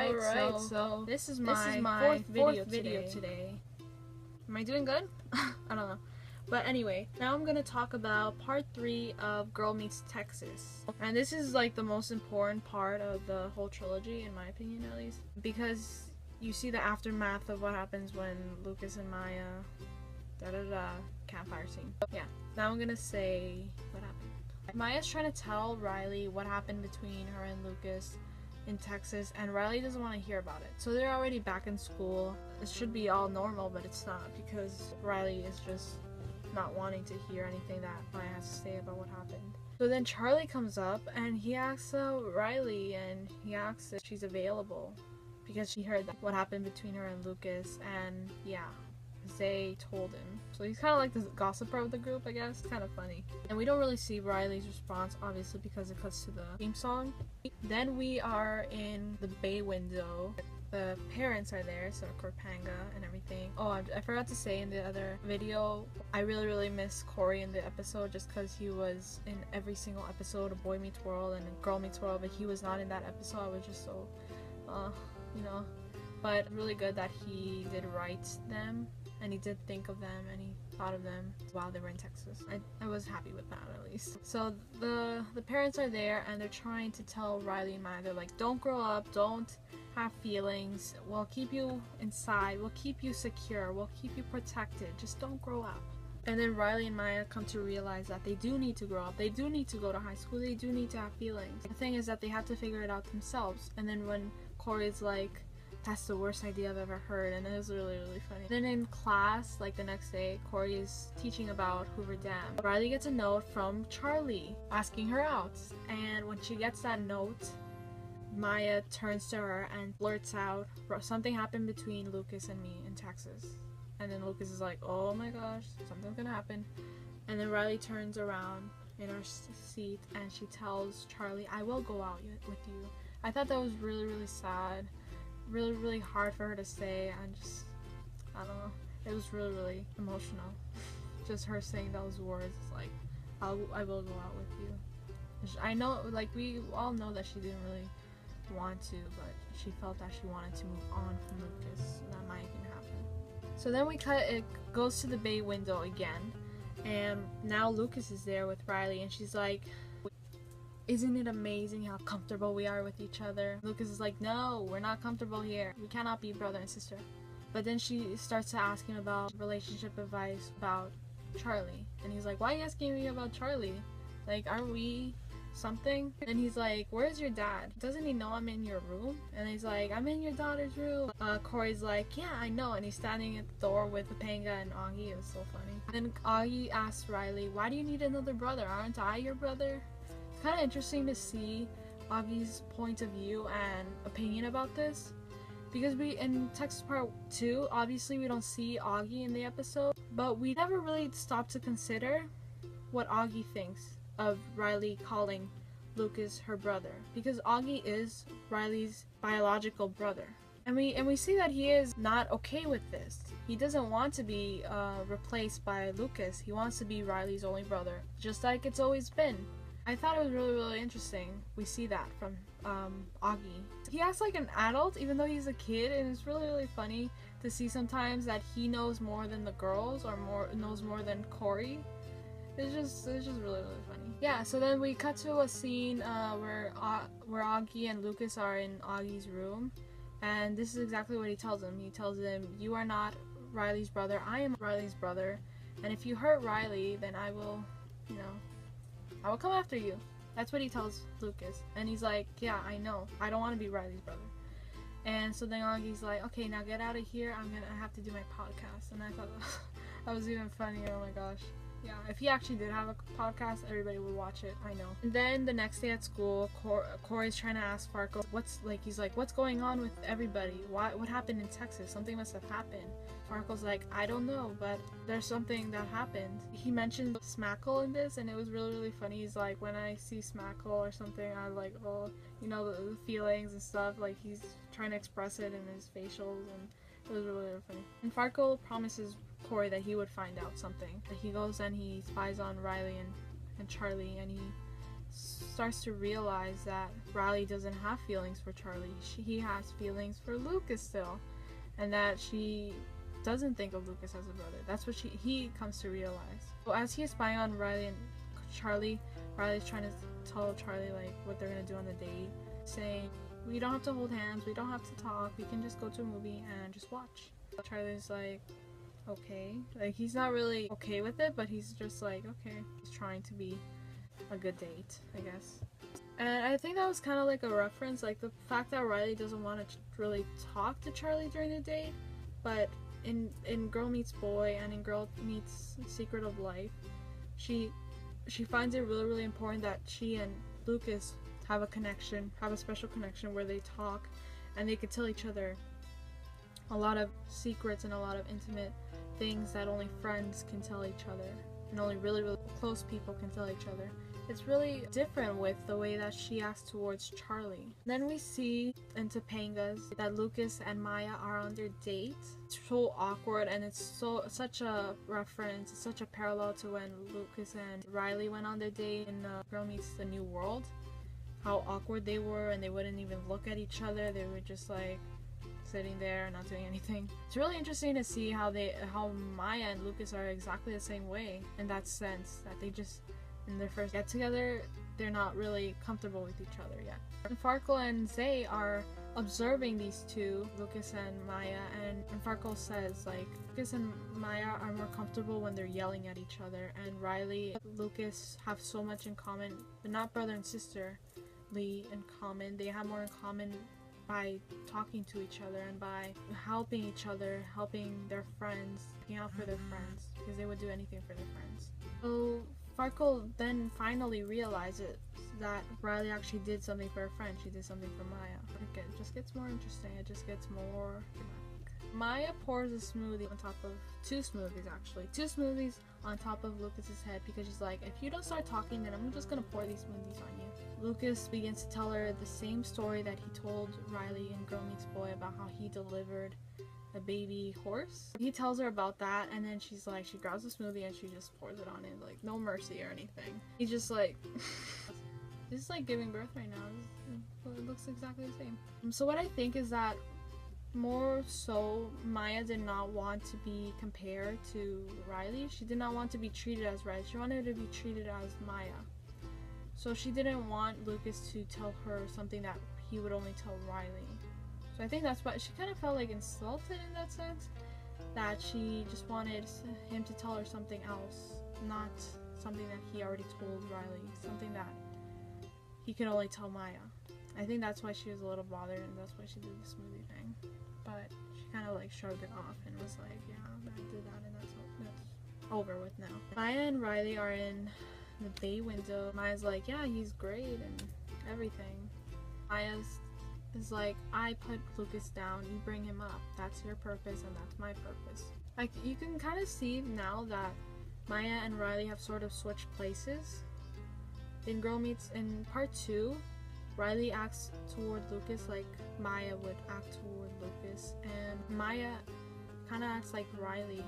Alright, so this is my fourth video today. Am I doing good? I don't know. But anyway, now I'm gonna talk about part 3 of Girl Meets Texas. And this is like the most important part of the whole trilogy, in my opinion at least. Because you see the aftermath of what happens when Lucas and Maya campfire scene. Yeah, now I'm gonna say what happened. Maya's trying to tell Riley what happened between her and Lucas in Texas, and Riley doesn't want to hear about it. So they're already back in school. It should be all normal, but it's not, because Riley is just not wanting to hear anything that Maya has to say about what happened. So then Charlie comes up and he asks Riley, and he asks if she's available because she heard that what happened between her and Lucas, and yeah, Zay told him. So he's kind of like the gossiper of the group, I guess. Kind of funny. And we don't really see Riley's response, obviously, because it cuts to the theme song. Then we are in the bay window. The parents are there, so Corpanga and everything. Oh, I forgot to say in the other video, I really miss Corey in the episode, just because he was in every single episode of Boy Meets World and Girl Meets World, but he was not in that episode. I was just so, you know. But really good that he did write them, and he did think of them, and he thought of them while they were in Texas. I was happy with that, at least. So the parents are there, and they're trying to tell Riley and Maya, they're like, don't grow up, don't have feelings, we'll keep you inside, we'll keep you secure, we'll keep you protected, just don't grow up. And then Riley and Maya come to realize that they do need to grow up, they do need to go to high school, they do need to have feelings. The thing is that they have to figure it out themselves. And then when Corey's like, that's the worst idea I've ever heard, and it was really funny. Then in class, like the next day, Corey is teaching about Hoover Dam. Riley gets a note from Charlie asking her out, and when she gets that note, Maya turns to her and blurts out, something happened between Lucas and me in Texas. And then Lucas is like, oh my gosh, something's gonna happen. And then Riley turns around in her seat and she tells Charlie, I will go out with you. I thought that was really sad. Really hard for her to say, and just, I don't know, it was really emotional. Just her saying those words, like, I will go out with you. I know, like, we all know that she didn't really want to, but she felt that she wanted to move on from Lucas, so that might can happen. So then it goes to the bay window again, and now Lucas is there with Riley, and she's like, isn't it amazing how comfortable we are with each other? Lucas is like, no, we're not comfortable here. We cannot be brother and sister. But then she starts to ask him about relationship advice about Charlie. And he's like, why are you asking me about Charlie? Like, aren't we something? And he's like, where's your dad? Doesn't he know I'm in your room? And he's like, I'm in your daughter's room. Corey's like, yeah, I know. And he's standing at the door with Topanga and Augie. It was so funny. Then Augie asks Riley, why do you need another brother? Aren't I your brother? Kind of interesting to see Augie's point of view and opinion about this, because in Texas Part 2, obviously we don't see Augie in the episode, but we never really stopped to consider what Augie thinks of Riley calling Lucas her brother, because Augie is Riley's biological brother, and we see that he is not okay with this. He doesn't want to be replaced by Lucas. He wants to be Riley's only brother, just like it's always been. I thought it was really interesting. We see that from Augie. He acts like an adult even though he's a kid, and it's really funny to see sometimes that he knows more than the girls, or knows more than Corey. It's just really funny. Yeah, so then we cut to a scene where Augie and Lucas are in Augie's room, and this is exactly what he tells him. He tells him, you are not Riley's brother, I am Riley's brother, and if you hurt Riley, then I will, I will come after you. That's what he tells Lucas. And he's like, yeah, I know. I don't want to be Riley's brother. And so then Augie's like, okay, now get out of here. I have to do my podcast. And I thought that was even funnier. Oh my gosh. Yeah, if he actually did have a podcast, everybody would watch it. I know. And then the next day at school, Corey's trying to ask Farkle, he's like, what's going on with everybody? What happened in Texas? Something must have happened. Farkle's like, I don't know, but there's something that happened. He mentioned Smackle in this, and it was really funny. He's like, when I see Smackle or something, I like, oh, the feelings and stuff. Like, he's trying to express it in his facials, and it was really funny. And Farkle promises Corey that he would find out something. He goes and he spies on Riley and Charlie, and he starts to realize that Riley doesn't have feelings for Charlie. He has feelings for Lucas still, and that she doesn't think of Lucas as a brother. That's what he comes to realize. So as he's spying on Riley and Charlie, Riley's trying to tell Charlie like what they're gonna do on the date, saying we don't have to hold hands, we don't have to talk, we can just go to a movie and just watch. Charlie's like, okay. Like, he's not really okay with it, but he's just like, okay. He's trying to be a good date, I guess. And I think that was kind of like a reference, like the fact that Riley doesn't want to really talk to Charlie during the date, but in Girl Meets Boy and in Girl Meets Secret of Life, she finds it really, really important that she and Lucas have a connection, have a special connection where they talk and they could tell each other a lot of secrets and a lot of intimate things that only friends can tell each other and only really, really close people can tell each other. It's really different with the way that she acts towards Charlie. Then we see in Topanga's that Lucas and Maya are on their date. It's so awkward, and it's such a reference, it's such a parallel to when Lucas and Riley went on their date in Girl Meets the New World. How awkward they were, and they wouldn't even look at each other. They were just like sitting there not doing anything. It's really interesting to see how Maya and Lucas are exactly the same way in that sense, that they just, in their first get together, they're not really comfortable with each other yet. And Farkle and Zay are observing these two, Lucas and Maya, and Farkle says like Lucas and Maya are more comfortable when they're yelling at each other, and Riley and Lucas have so much in common, but not brother and sister in common. They have more in common by talking to each other and by helping each other, helping their friends, looking out for their friends, because they would do anything for their friends. So Farkle then finally realizes that Riley actually did something for her friend. She did something for Maya. It just gets more interesting. It just gets more dramatic. Maya pours a smoothie on top of two smoothies on top of Lucas's head, because she's like, if you don't start talking, then I'm just gonna pour these smoothies on you. Lucas begins to tell her the same story that he told Riley in Girl Meets Boy about how he delivered a baby horse. He tells her about that, and then she's like, she grabs a smoothie and she just pours it on it, like no mercy or anything. He's just like, this is like giving birth right now. It looks exactly the same. So what I think is that more so, Maya did not want to be compared to Riley. She did not want to be treated as Riley. She wanted to be treated as Maya. So she didn't want Lucas to tell her something that he would only tell Riley. So I think that's why she kind of felt like insulted in that sense, that she just wanted him to tell her something else, not something that he already told Riley, something that he could only tell Maya. I think that's why she was a little bothered, and that's why she did the smoothie thing. But she kind of like shrugged it off and was like, yeah, I did that, and that's over with now. Maya and Riley are in the bay window. Maya's like, yeah, he's great and everything. Maya's is like, I put Lucas down, you bring him up. That's your purpose and that's my purpose. Like, you can kind of see now that Maya and Riley have sort of switched places. In Girl Meets, in part 2, Riley acts toward Lucas like Maya would act toward Lucas, and Maya kind of acts like Riley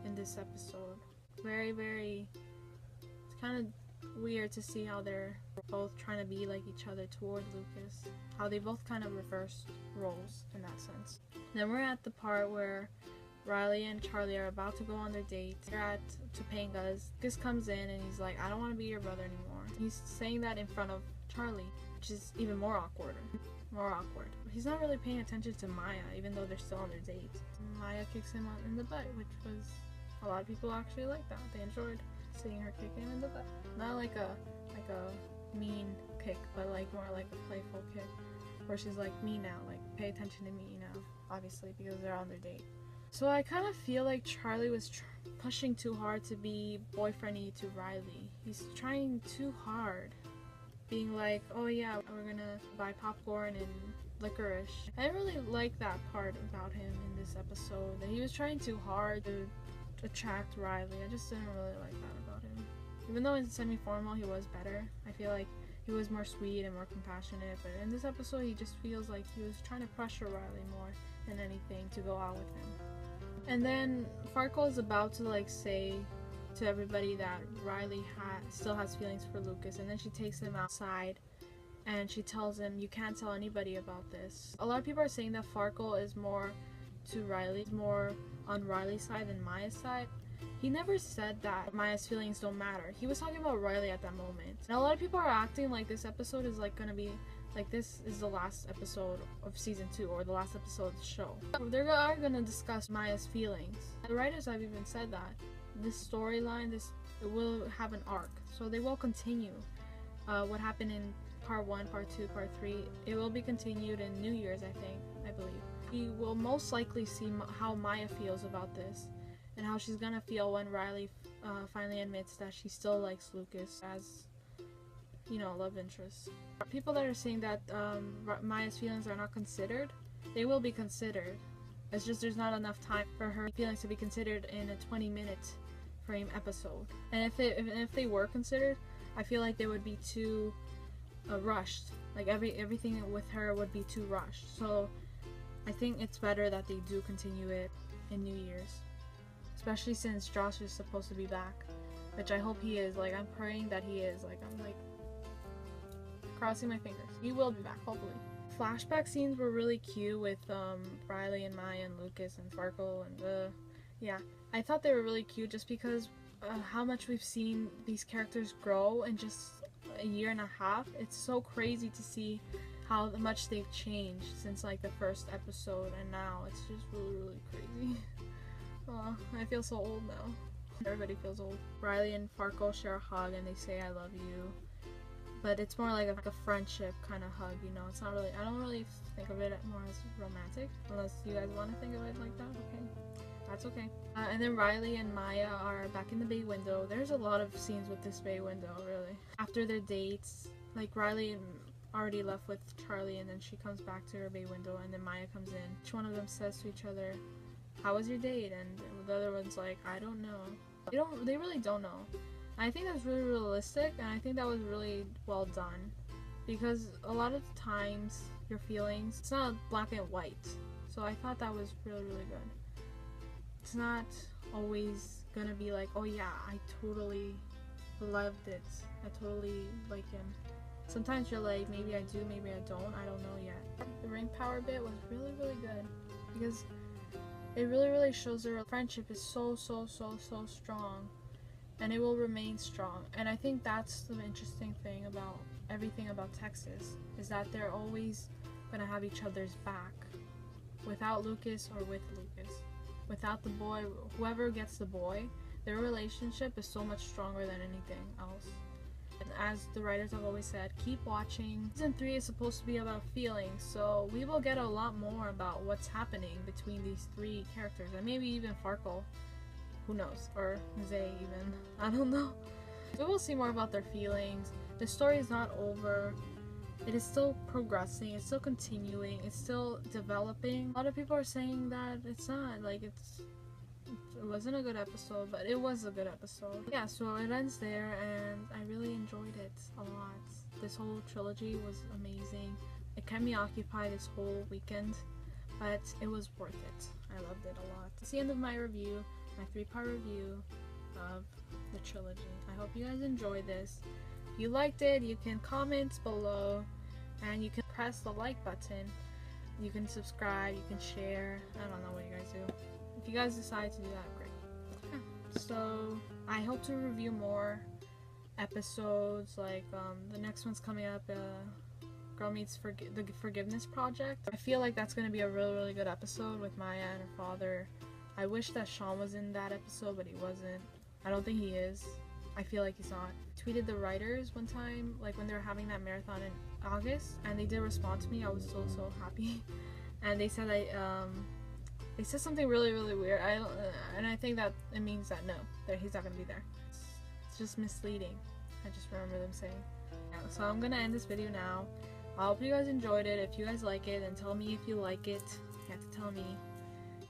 in this episode. Very, very, it's kind of weird to see how they're both trying to be like each other toward Lucas, how they both kind of reversed roles in that sense. Then we're at the part where Riley and Charlie are about to go on their date. They're at Topanga's. Lucas comes in and he's like, I don't want to be your brother anymore. He's saying that in front of Charlie, which is even more awkward. He's not really paying attention to Maya, even though they're still on their date. Maya kicks him in the butt, which was, a lot of people actually like that. They enjoyed seeing her kick him in the butt. Not like a mean kick, but like more like a playful kick, where she's like, me now, like pay attention to me now, obviously, because they're on their date. So I kind of feel like Charlie was pushing too hard to be boyfriendy to Riley. He's trying too hard, being like, oh yeah, we're gonna buy popcorn and licorice. I didn't really like that part about him in this episode, that he was trying too hard to attract Riley. I just didn't really like that about him. Even though in semi-formal he was better, I feel like he was more sweet and more compassionate, but in this episode he just feels like he was trying to pressure Riley more than anything to go out with him. And then Farkle is about to like say to everybody that Riley still has feelings for Lucas, and then she takes him outside and she tells him, you can't tell anybody about this. A lot of people are saying that Farkle is more to Riley, more on Riley's side than Maya's side. He never said that Maya's feelings don't matter. He was talking about Riley at that moment. And a lot of people are acting like this episode is like gonna be like this is the last episode of season 2 or the last episode of the show. They are gonna discuss Maya's feelings. The writers have even said that this storyline, it will have an arc, so they will continue what happened in part 1, part 2, part 3. It will be continued in New Year's, I believe. We will most likely see how Maya feels about this and how she's gonna feel when Riley finally admits that she still likes Lucas as, you know, love interest. People that are saying that Maya's feelings are not considered, they will be considered. It's just there's not enough time for her feelings to be considered in a 20-minute frame episode. And if they were considered, I feel like they would be too rushed. Like everything with her would be too rushed. So I think it's better that they do continue it in New Year's, especially since Josh is supposed to be back, which I hope he is. Like, I'm praying that he is. Like, I'm like crossing my fingers. He will be back, hopefully. Flashback scenes were really cute with Riley and Maya and Lucas and Farkle and yeah, I thought they were really cute just because how much we've seen these characters grow in just a year and a half. It's so crazy to see how much they've changed since like the first episode, and now it's just really crazy. Oh, I feel so old now. Everybody feels old. Riley and Farkle share a hug and they say I love you, but it's more like a friendship kind of hug, you know. It's not really, I don't really think of it more as romantic, unless you guys want to think of it like that. Okay, that's okay. And then Riley and Maya are back in the bay window. There's a lot of scenes with this bay window, really. After their dates, like Riley already left with Charlie, and then she comes back to her bay window, and then Maya comes in. Each one of them says to each other, how was your date? And the other one's like, I don't know. They really don't know. And I think that's really realistic, and I think that was really well done, because a lot of times your feelings, it's not black and white. So I thought that was really good. It's not always gonna be like, oh yeah, I totally loved it, I totally like him. Sometimes you're like, maybe I do, maybe I don't know yet. The ring power bit was really good, because it really shows their friendship is so strong, and it will remain strong. And I think that's the interesting thing about everything about Texas, is that they're always gonna have each other's back, without Lucas or with Lucas. Without the boy, whoever gets the boy, their relationship is so much stronger than anything else. And as the writers have always said, keep watching. Season 3 is supposed to be about feelings, so we will get a lot more about what's happening between these 3 characters, and maybe even Farkle. Who knows? Or Zay even. I don't know. We will see more about their feelings. The story is not over. It is still progressing. It's still continuing. It's still developing. A lot of people are saying that it's not. Like, it wasn't a good episode, but it was a good episode. Yeah, so it ends there, and I really enjoyed it a lot. This whole trilogy was amazing. It kept me occupied this whole weekend, but it was worth it. I loved it a lot. It's the end of my review, my 3-part review of the trilogy. I hope you guys enjoyed this. If you liked it, you can comment below, and you can press the like button. You can subscribe, you can share. I don't know what you guys do. If you guys decide to do that, great. Yeah. So I hope to review more episodes, like the next one's coming up, Girl Meets the Forgiveness Project. I feel like that's going to be a really good episode with Maya and her father. I wish that Sean was in that episode, but he wasn't. I don't think he is. I feel like he's not. I tweeted the writers one time, like when they were having that marathon in August, and they did respond to me. I was so happy. And they said they said something really weird. And I think that it means that no, that he's not gonna be there. It's just misleading. I just remember them saying. Yeah, so I'm gonna end this video now. I hope you guys enjoyed it. If you guys like it, then tell me if you like it. You have to tell me.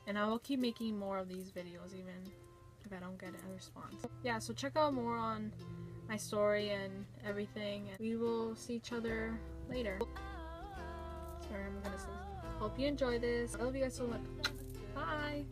And I will keep making more of these videos, even if I don't get a response. Yeah, so check out more on my story and everything. And we will see each other later. Sorry, I'm gonna say. Hope you enjoy this. I love you guys so much. Bye!